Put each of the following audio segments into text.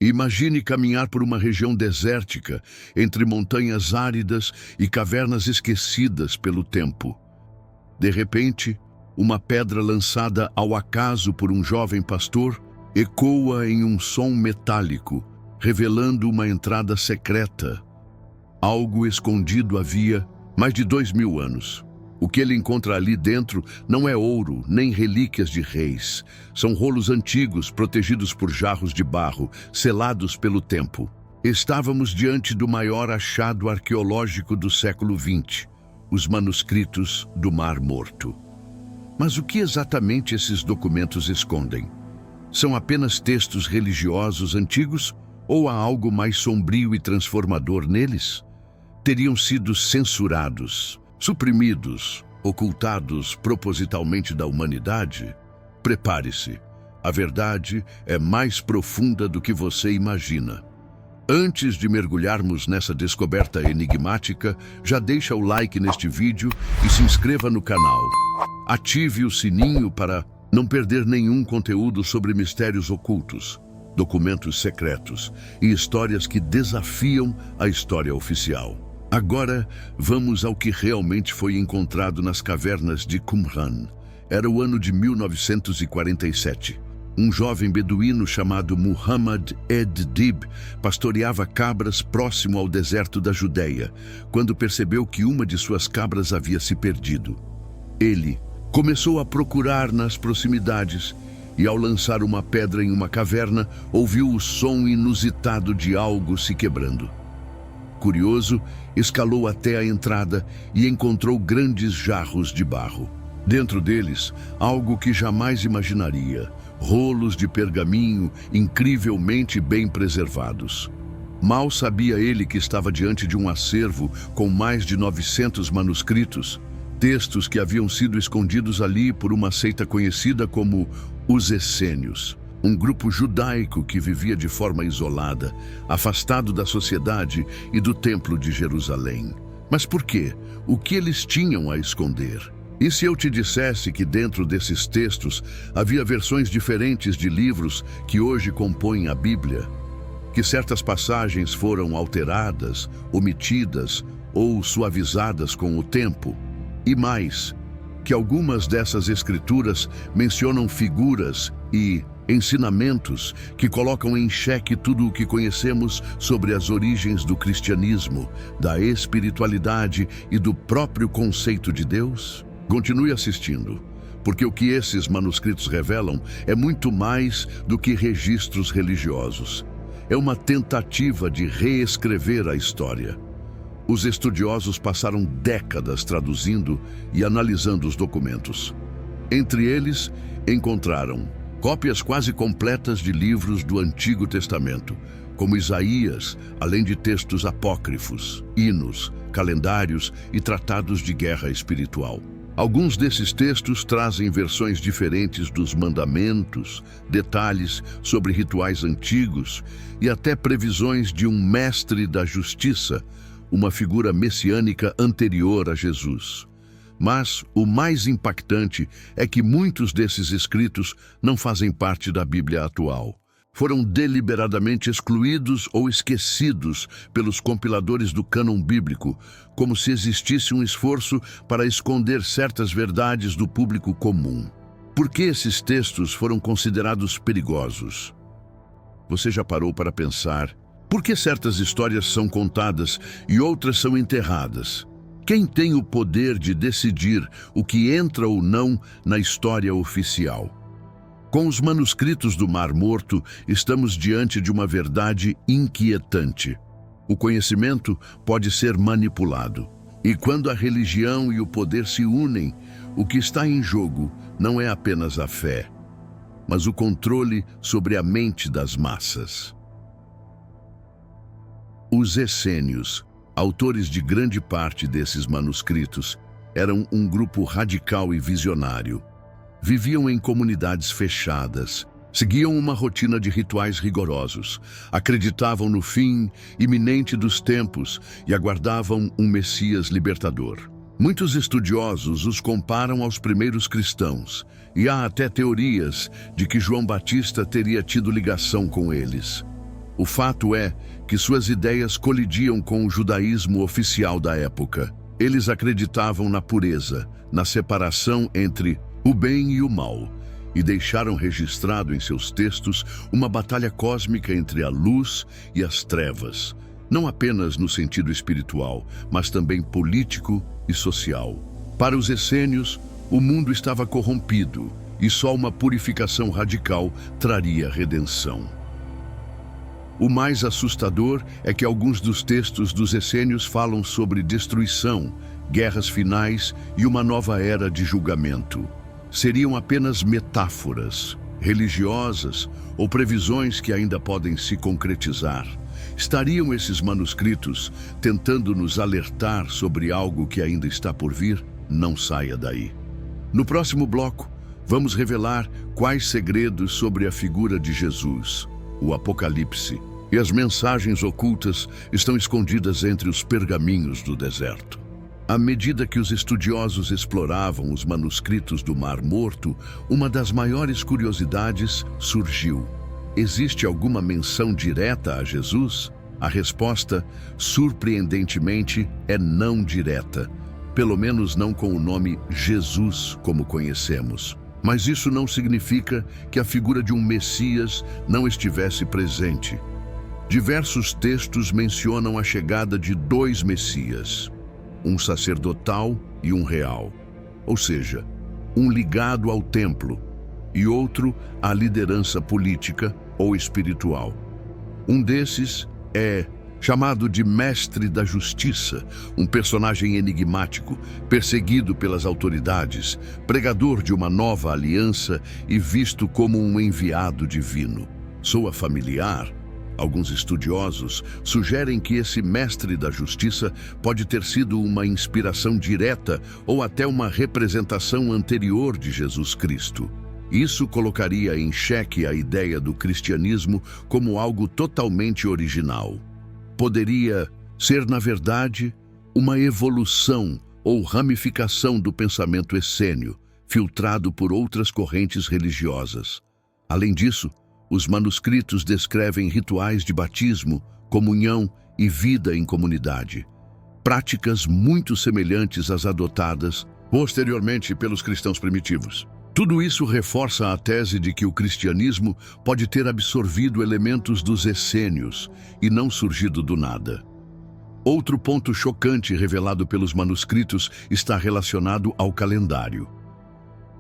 Imagine caminhar por uma região desértica, entre montanhas áridas e cavernas esquecidas pelo tempo. De repente, uma pedra lançada ao acaso por um jovem pastor ecoa em um som metálico, revelando uma entrada secreta. Algo escondido havia mais de 2000 anos. O que ele encontra ali dentro não é ouro, nem relíquias de reis. São rolos antigos, protegidos por jarros de barro, selados pelo tempo. Estávamos diante do maior achado arqueológico do século XX, os manuscritos do Mar Morto. Mas o que exatamente esses documentos escondem? São apenas textos religiosos antigos ou há algo mais sombrio e transformador neles? Teriam sido censurados, suprimidos, ocultados propositalmente da humanidade? Prepare-se, a verdade é mais profunda do que você imagina. Antes de mergulharmos nessa descoberta enigmática, já deixa o like neste vídeo e se inscreva no canal. Ative o sininho para não perder nenhum conteúdo sobre mistérios ocultos, documentos secretos e histórias que desafiam a história oficial. Agora, vamos ao que realmente foi encontrado nas cavernas de Qumran. Era o ano de 1947. Um jovem beduíno chamado Muhammad ed-Dib pastoreava cabras próximo ao deserto da Judéia, quando percebeu que uma de suas cabras havia se perdido. Ele começou a procurar nas proximidades e, ao lançar uma pedra em uma caverna, ouviu o som inusitado de algo se quebrando. Curioso, escalou até a entrada e encontrou grandes jarros de barro. Dentro deles, algo que jamais imaginaria: rolos de pergaminho incrivelmente bem preservados. Mal sabia ele que estava diante de um acervo com mais de 900 manuscritos, textos que haviam sido escondidos ali por uma seita conhecida como os Essênios. Um grupo judaico que vivia de forma isolada, afastado da sociedade e do Templo de Jerusalém. Mas por quê? O que eles tinham a esconder? E se eu te dissesse que dentro desses textos havia versões diferentes de livros que hoje compõem a Bíblia? Que certas passagens foram alteradas, omitidas ou suavizadas com o tempo? E mais, que algumas dessas escrituras mencionam figuras e ensinamentos que colocam em xeque tudo o que conhecemos sobre as origens do cristianismo, da espiritualidade e do próprio conceito de Deus? Continue assistindo, porque o que esses manuscritos revelam é muito mais do que registros religiosos. É uma tentativa de reescrever a história. Os estudiosos passaram décadas traduzindo e analisando os documentos. Entre eles, encontraram cópias quase completas de livros do Antigo Testamento, como Isaías, além de textos apócrifos, hinos, calendários e tratados de guerra espiritual. Alguns desses textos trazem versões diferentes dos mandamentos, detalhes sobre rituais antigos e até previsões de um mestre da justiça, uma figura messiânica anterior a Jesus. Mas o mais impactante é que muitos desses escritos não fazem parte da Bíblia atual. Foram deliberadamente excluídos ou esquecidos pelos compiladores do cânon bíblico, como se existisse um esforço para esconder certas verdades do público comum. Por que esses textos foram considerados perigosos? Você já parou para pensar por que certas histórias são contadas e outras são enterradas? Quem tem o poder de decidir o que entra ou não na história oficial? Com os manuscritos do Mar Morto, estamos diante de uma verdade inquietante. O conhecimento pode ser manipulado. E quando a religião e o poder se unem, o que está em jogo não é apenas a fé, mas o controle sobre a mente das massas. Os essênios, autores de grande parte desses manuscritos, eram um grupo radical e visionário. Viviam em comunidades fechadas, seguiam uma rotina de rituais rigorosos, acreditavam no fim iminente dos tempos e aguardavam um Messias libertador. Muitos estudiosos os comparam aos primeiros cristãos, e há até teorias de que João Batista teria tido ligação com eles. O fato é que suas ideias colidiam com o judaísmo oficial da época. Eles acreditavam na pureza, na separação entre o bem e o mal, e deixaram registrado em seus textos uma batalha cósmica entre a luz e as trevas, não apenas no sentido espiritual, mas também político e social. Para os essênios, o mundo estava corrompido e só uma purificação radical traria redenção. O mais assustador é que alguns dos textos dos essênios falam sobre destruição, guerras finais e uma nova era de julgamento. Seriam apenas metáforas religiosas ou previsões que ainda podem se concretizar. Estariam esses manuscritos tentando nos alertar sobre algo que ainda está por vir? Não saia daí. No próximo bloco, vamos revelar quais segredos sobre a figura de Jesus, o Apocalipse, e as mensagens ocultas estão escondidas entre os pergaminhos do deserto. À medida que os estudiosos exploravam os manuscritos do Mar Morto, uma das maiores curiosidades surgiu. Existe alguma menção direta a Jesus? A resposta, surpreendentemente, é não direta. Pelo menos não com o nome Jesus como conhecemos. Mas isso não significa que a figura de um Messias não estivesse presente. Diversos textos mencionam a chegada de dois Messias, um sacerdotal e um real, ou seja, um ligado ao templo e outro à liderança política ou espiritual. Um desses é chamado de Mestre da Justiça, um personagem enigmático, perseguido pelas autoridades, pregador de uma nova aliança e visto como um enviado divino. Soa familiar? Alguns estudiosos sugerem que esse Mestre da Justiça pode ter sido uma inspiração direta ou até uma representação anterior de Jesus Cristo. Isso colocaria em xeque a ideia do cristianismo como algo totalmente original. Poderia ser, na verdade, uma evolução ou ramificação do pensamento essênio, filtrado por outras correntes religiosas. Além disso, os manuscritos descrevem rituais de batismo, comunhão e vida em comunidade, práticas muito semelhantes às adotadas posteriormente pelos cristãos primitivos. Tudo isso reforça a tese de que o cristianismo pode ter absorvido elementos dos essênios e não surgido do nada. Outro ponto chocante revelado pelos manuscritos está relacionado ao calendário.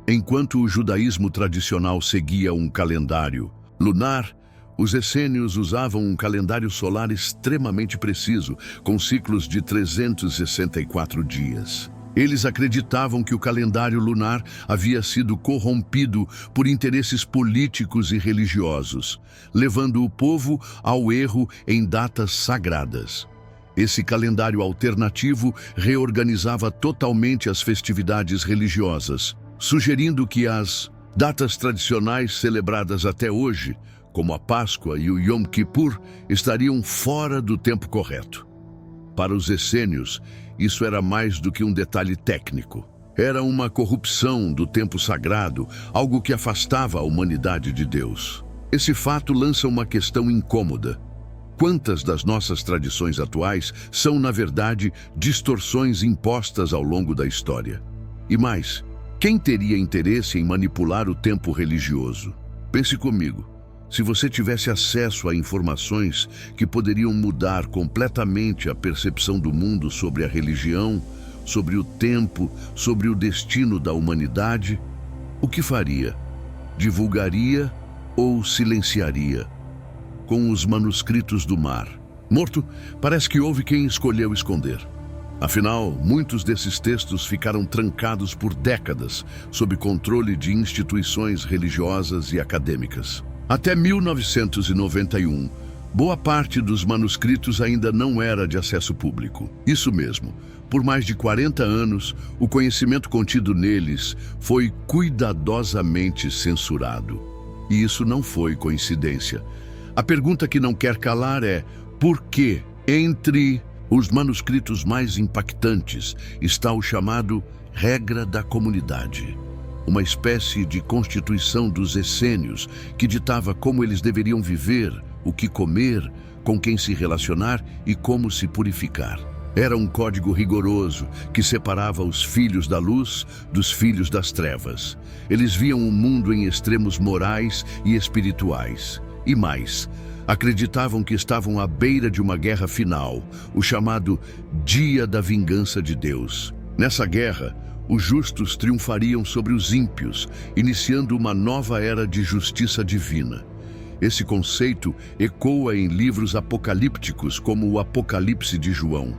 Enquanto o judaísmo tradicional seguia um calendário lunar, os essênios usavam um calendário solar extremamente preciso, com ciclos de 364 dias. Eles acreditavam que o calendário lunar havia sido corrompido por interesses políticos e religiosos, levando o povo ao erro em datas sagradas. Esse calendário alternativo reorganizava totalmente as festividades religiosas, sugerindo que as datas tradicionais celebradas até hoje, como a Páscoa e o Yom Kippur, estariam fora do tempo correto. Para os essênios, isso era mais do que um detalhe técnico. Era uma corrupção do tempo sagrado, algo que afastava a humanidade de Deus. Esse fato lança uma questão incômoda. Quantas das nossas tradições atuais são, na verdade, distorções impostas ao longo da história? E mais, quem teria interesse em manipular o tempo religioso? Pense comigo. Se você tivesse acesso a informações que poderiam mudar completamente a percepção do mundo sobre a religião, sobre o tempo, sobre o destino da humanidade, o que faria? Divulgaria ou silenciaria? Com os manuscritos do Mar Morto, parece que houve quem escolheu esconder. Afinal, muitos desses textos ficaram trancados por décadas sob controle de instituições religiosas e acadêmicas. Até 1991, boa parte dos manuscritos ainda não era de acesso público. Isso mesmo, por mais de 40 anos, o conhecimento contido neles foi cuidadosamente censurado. E isso não foi coincidência. A pergunta que não quer calar é: por que, entre os manuscritos mais impactantes, está o chamado Regra da Comunidade? Uma espécie de constituição dos essênios que ditava como eles deveriam viver, o que comer, com quem se relacionar e como se purificar. Era um código rigoroso que separava os filhos da luz dos filhos das trevas. Eles viam o mundo em extremos morais e espirituais. E mais, acreditavam que estavam à beira de uma guerra final, o chamado Dia da Vingança de Deus. Nessa guerra, os justos triunfariam sobre os ímpios, iniciando uma nova era de justiça divina. Esse conceito ecoa em livros apocalípticos como o Apocalipse de João,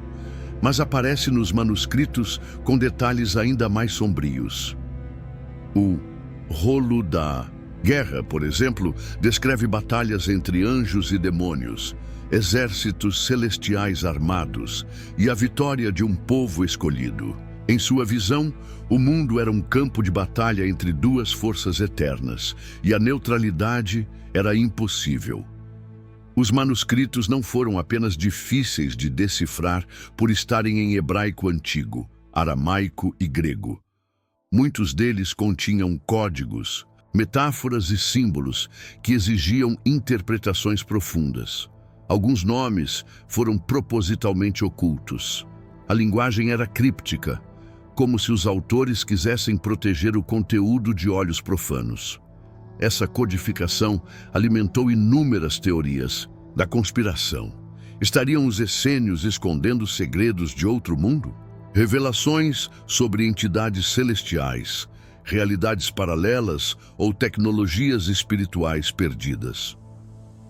mas aparece nos manuscritos com detalhes ainda mais sombrios. O rolo da guerra, por exemplo, descreve batalhas entre anjos e demônios, exércitos celestiais armados e a vitória de um povo escolhido. Em sua visão, o mundo era um campo de batalha entre duas forças eternas, e a neutralidade era impossível. Os manuscritos não foram apenas difíceis de decifrar por estarem em hebraico antigo, aramaico e grego. Muitos deles continham códigos, metáforas e símbolos que exigiam interpretações profundas. Alguns nomes foram propositalmente ocultos. A linguagem era críptica, como se os autores quisessem proteger o conteúdo de olhos profanos. Essa codificação alimentou inúmeras teorias da conspiração. Estariam os essênios escondendo segredos de outro mundo? Revelações sobre entidades celestiais, realidades paralelas ou tecnologias espirituais perdidas.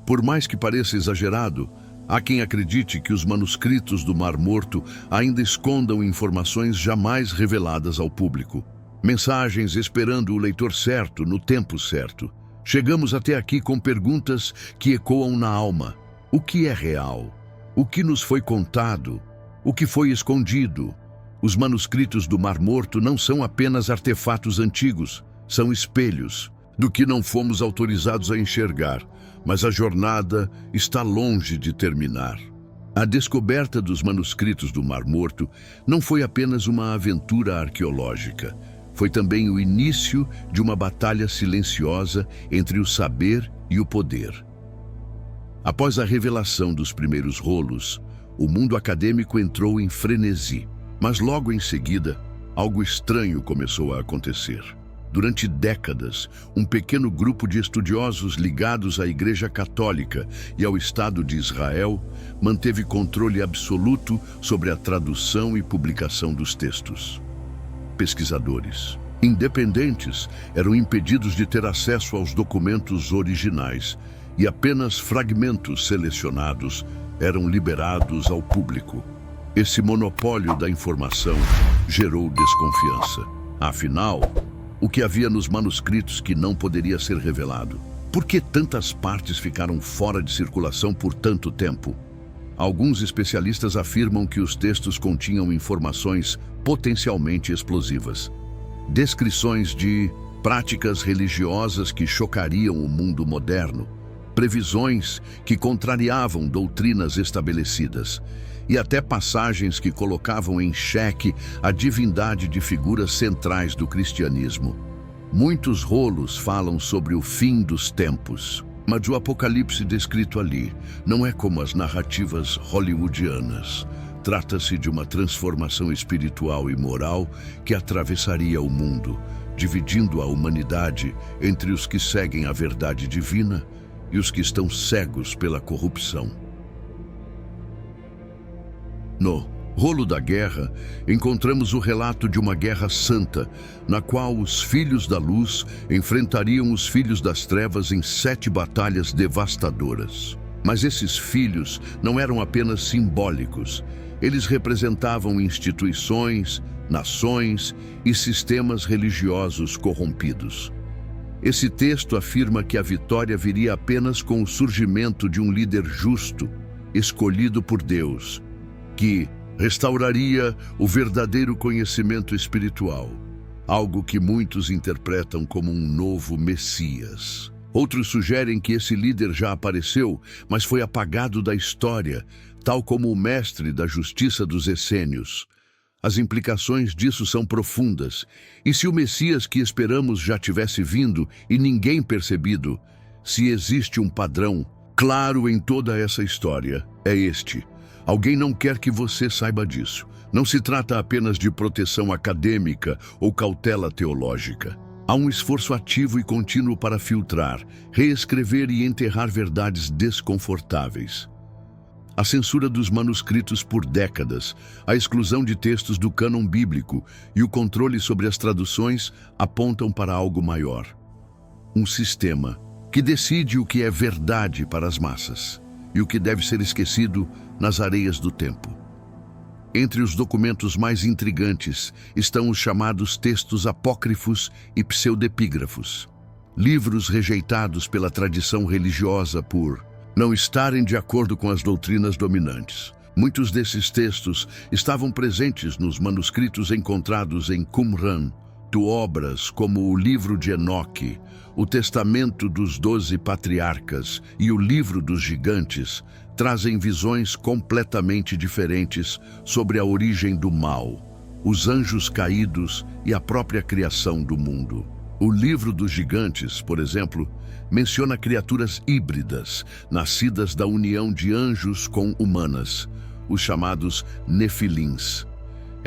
Por mais que pareça exagerado, há quem acredite que os manuscritos do Mar Morto ainda escondam informações jamais reveladas ao público. Mensagens esperando o leitor certo, no tempo certo. Chegamos até aqui com perguntas que ecoam na alma. O que é real? O que nos foi contado? O que foi escondido? Os manuscritos do Mar Morto não são apenas artefatos antigos, são espelhos do que não fomos autorizados a enxergar, mas a jornada está longe de terminar. A descoberta dos manuscritos do Mar Morto não foi apenas uma aventura arqueológica, foi também o início de uma batalha silenciosa entre o saber e o poder. Após a revelação dos primeiros rolos, o mundo acadêmico entrou em frenesi. Mas logo em seguida, algo estranho começou a acontecer. Durante décadas, um pequeno grupo de estudiosos ligados à Igreja Católica e ao Estado de Israel manteve controle absoluto sobre a tradução e publicação dos textos. Pesquisadores independentes eram impedidos de ter acesso aos documentos originais e apenas fragmentos selecionados eram liberados ao público. Esse monopólio da informação gerou desconfiança. Afinal, o que havia nos manuscritos que não poderia ser revelado? Por que tantas partes ficaram fora de circulação por tanto tempo? Alguns especialistas afirmam que os textos continham informações potencialmente explosivas. Descrições de práticas religiosas que chocariam o mundo moderno, previsões que contrariavam doutrinas estabelecidas, e até passagens que colocavam em xeque a divindade de figuras centrais do cristianismo. Muitos rolos falam sobre o fim dos tempos, mas o Apocalipse descrito ali não é como as narrativas hollywoodianas. Trata-se de uma transformação espiritual e moral que atravessaria o mundo, dividindo a humanidade entre os que seguem a verdade divina e os que estão cegos pela corrupção. No rolo da guerra, encontramos o relato de uma guerra santa, na qual os filhos da luz enfrentariam os filhos das trevas em 7 batalhas devastadoras. Mas esses filhos não eram apenas simbólicos, eles representavam instituições, nações e sistemas religiosos corrompidos. Esse texto afirma que a vitória viria apenas com o surgimento de um líder justo, escolhido por Deus, que restauraria o verdadeiro conhecimento espiritual, algo que muitos interpretam como um novo Messias. Outros sugerem que esse líder já apareceu, mas foi apagado da história, tal como o mestre da justiça dos essênios. As implicações disso são profundas, e se o Messias que esperamos já tivesse vindo e ninguém percebido, se existe um padrão, claro em toda essa história é este: alguém não quer que você saiba disso. Não se trata apenas de proteção acadêmica ou cautela teológica. Há um esforço ativo e contínuo para filtrar, reescrever e enterrar verdades desconfortáveis. A censura dos manuscritos por décadas, a exclusão de textos do cânon bíblico e o controle sobre as traduções apontam para algo maior. Um sistema que decide o que é verdade para as massas e o que deve ser esquecido nas areias do tempo. Entre os documentos mais intrigantes estão os chamados textos apócrifos e pseudepígrafos, livros rejeitados pela tradição religiosa por não estarem de acordo com as doutrinas dominantes. Muitos desses textos estavam presentes nos manuscritos encontrados em Qumran, obras como o Livro de Enoque, o Testamento dos 12 Patriarcas e o Livro dos Gigantes, trazem visões completamente diferentes sobre a origem do mal, os anjos caídos e a própria criação do mundo. O Livro dos Gigantes, por exemplo, menciona criaturas híbridas, nascidas da união de anjos com humanas, os chamados Nefilins.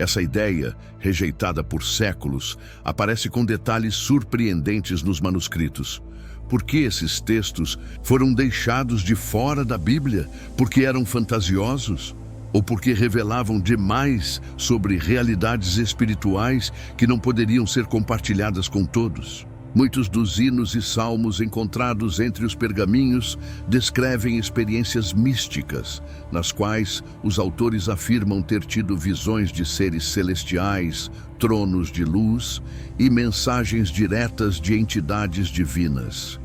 Essa ideia, rejeitada por séculos, aparece com detalhes surpreendentes nos manuscritos. Por que esses textos foram deixados de fora da Bíblia? Porque eram fantasiosos? Ou porque revelavam demais sobre realidades espirituais que não poderiam ser compartilhadas com todos? Muitos dos hinos e salmos encontrados entre os pergaminhos descrevem experiências místicas, nas quais os autores afirmam ter tido visões de seres celestiais, tronos de luz e mensagens diretas de entidades divinas.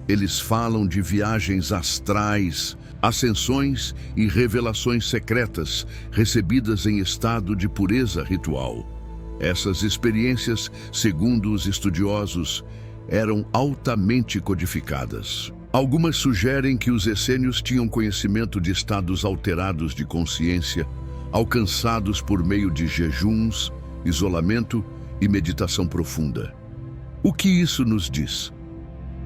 Eles falam de viagens astrais, ascensões e revelações secretas recebidas em estado de pureza ritual. Essas experiências, segundo os estudiosos, eram altamente codificadas. Algumas sugerem que os essênios tinham conhecimento de estados alterados de consciência, alcançados por meio de jejuns, isolamento e meditação profunda. O que isso nos diz?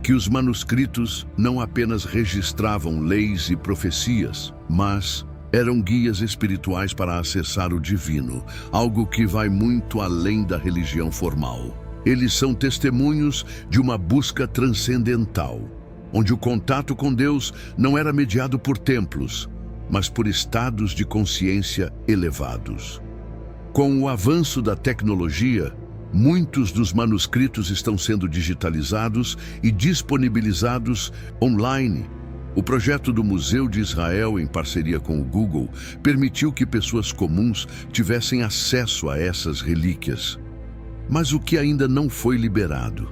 Que os manuscritos não apenas registravam leis e profecias, mas eram guias espirituais para acessar o divino, algo que vai muito além da religião formal. Eles são testemunhos de uma busca transcendental, onde o contato com Deus não era mediado por templos, mas por estados de consciência elevados. Com o avanço da tecnologia, muitos dos manuscritos estão sendo digitalizados e disponibilizados online. O projeto do Museu de Israel, em parceria com o Google, permitiu que pessoas comuns tivessem acesso a essas relíquias. Mas o que ainda não foi liberado?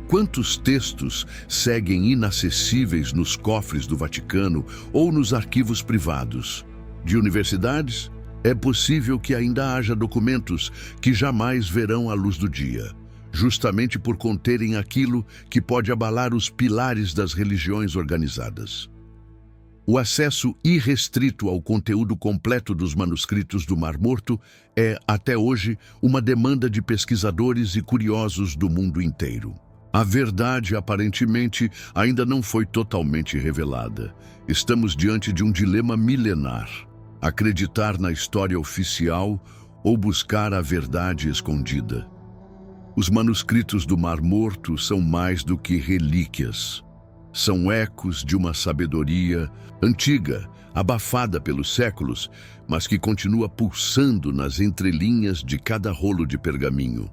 Quantos textos seguem inacessíveis nos cofres do Vaticano ou nos arquivos privados? De universidades? É possível que ainda haja documentos que jamais verão a luz do dia, justamente por conterem aquilo que pode abalar os pilares das religiões organizadas. O acesso irrestrito ao conteúdo completo dos manuscritos do Mar Morto é, até hoje, uma demanda de pesquisadores e curiosos do mundo inteiro. A verdade, aparentemente, ainda não foi totalmente revelada. Estamos diante de um dilema milenar: acreditar na história oficial ou buscar a verdade escondida. Os manuscritos do Mar Morto são mais do que relíquias. São ecos de uma sabedoria antiga, abafada pelos séculos, mas que continua pulsando nas entrelinhas de cada rolo de pergaminho.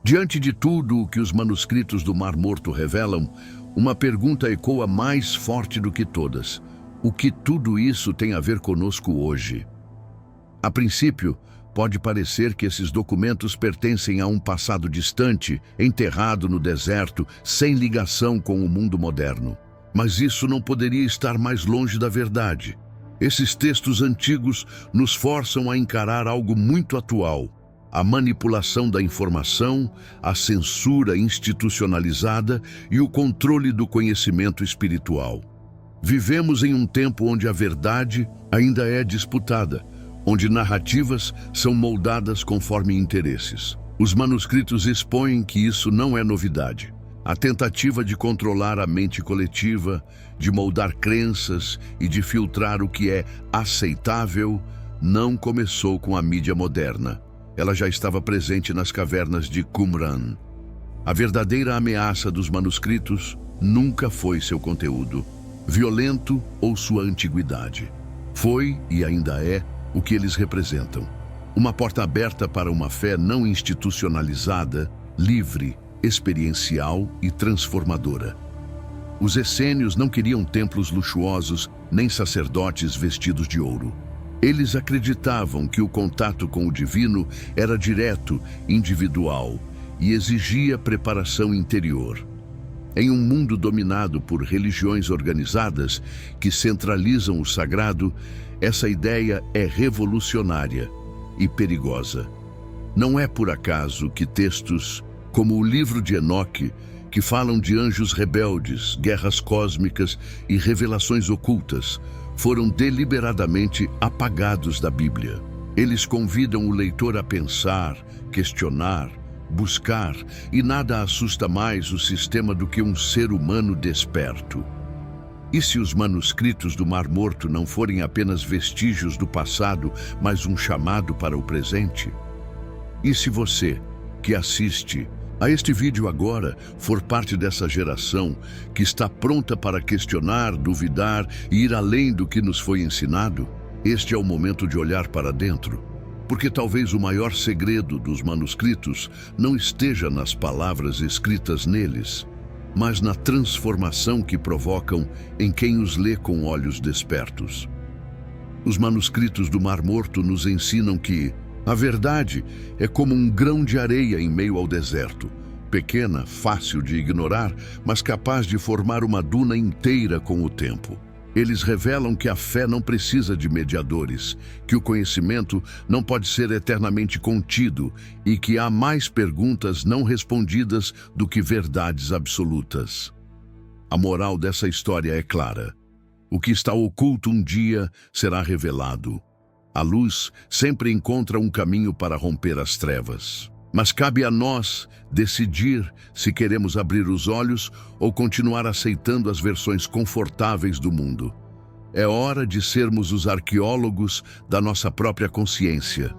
Diante de tudo o que os manuscritos do Mar Morto revelam, uma pergunta ecoa mais forte do que todas: o que tudo isso tem a ver conosco hoje? A princípio, pode parecer que esses documentos pertencem a um passado distante, enterrado no deserto, sem ligação com o mundo moderno. Mas isso não poderia estar mais longe da verdade. Esses textos antigos nos forçam a encarar algo muito atual: a manipulação da informação, a censura institucionalizada e o controle do conhecimento espiritual. Vivemos em um tempo onde a verdade ainda é disputada, onde narrativas são moldadas conforme interesses. Os manuscritos expõem que isso não é novidade. A tentativa de controlar a mente coletiva, de moldar crenças e de filtrar o que é aceitável, não começou com a mídia moderna. Ela já estava presente nas cavernas de Qumran. A verdadeira ameaça dos manuscritos nunca foi seu conteúdo, violento ou sua antiguidade. Foi, e ainda é, o que eles representam. Uma porta aberta para uma fé não institucionalizada, livre, experiencial e transformadora. Os essênios não queriam templos luxuosos nem sacerdotes vestidos de ouro. Eles acreditavam que o contato com o divino era direto, individual e exigia preparação interior. Em um mundo dominado por religiões organizadas que centralizam o sagrado, essa ideia é revolucionária e perigosa. Não é por acaso que textos como o livro de Enoque, que falam de anjos rebeldes, guerras cósmicas e revelações ocultas, foram deliberadamente apagados da Bíblia. Eles convidam o leitor a pensar, questionar, buscar, e nada assusta mais o sistema do que um ser humano desperto. E se os manuscritos do Mar Morto não forem apenas vestígios do passado, mas um chamado para o presente? E se você, que assiste a este vídeo agora, for parte dessa geração que está pronta para questionar, duvidar e ir além do que nos foi ensinado, este é o momento de olhar para dentro. Porque talvez o maior segredo dos manuscritos não esteja nas palavras escritas neles, mas na transformação que provocam em quem os lê com olhos despertos. Os manuscritos do Mar Morto nos ensinam que a verdade é como um grão de areia em meio ao deserto, pequena, fácil de ignorar, mas capaz de formar uma duna inteira com o tempo. Eles revelam que a fé não precisa de mediadores, que o conhecimento não pode ser eternamente contido e que há mais perguntas não respondidas do que verdades absolutas. A moral dessa história é clara. O que está oculto um dia será revelado. A luz sempre encontra um caminho para romper as trevas. Mas cabe a nós decidir se queremos abrir os olhos ou continuar aceitando as versões confortáveis do mundo. É hora de sermos os arqueólogos da nossa própria consciência,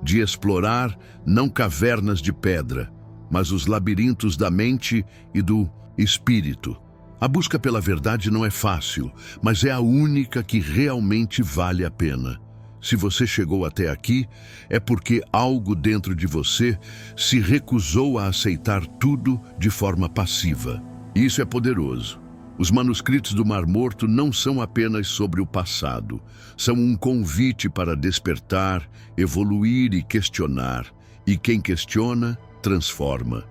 de explorar não cavernas de pedra, mas os labirintos da mente e do espírito. A busca pela verdade não é fácil, mas é a única que realmente vale a pena. Se você chegou até aqui, é porque algo dentro de você se recusou a aceitar tudo de forma passiva. E isso é poderoso. Os manuscritos do Mar Morto não são apenas sobre o passado. São um convite para despertar, evoluir e questionar. E quem questiona, transforma.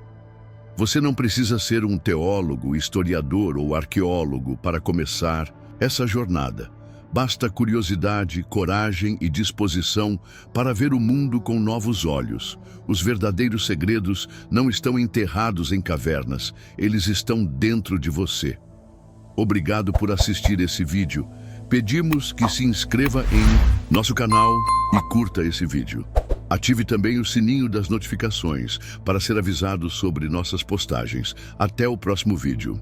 Você não precisa ser um teólogo, historiador ou arqueólogo para começar essa jornada. Basta curiosidade, coragem e disposição para ver o mundo com novos olhos. Os verdadeiros segredos não estão enterrados em cavernas, eles estão dentro de você. Obrigado por assistir esse vídeo. Pedimos que se inscreva em nosso canal e curta esse vídeo. Ative também o sininho das notificações para ser avisado sobre nossas postagens. Até o próximo vídeo.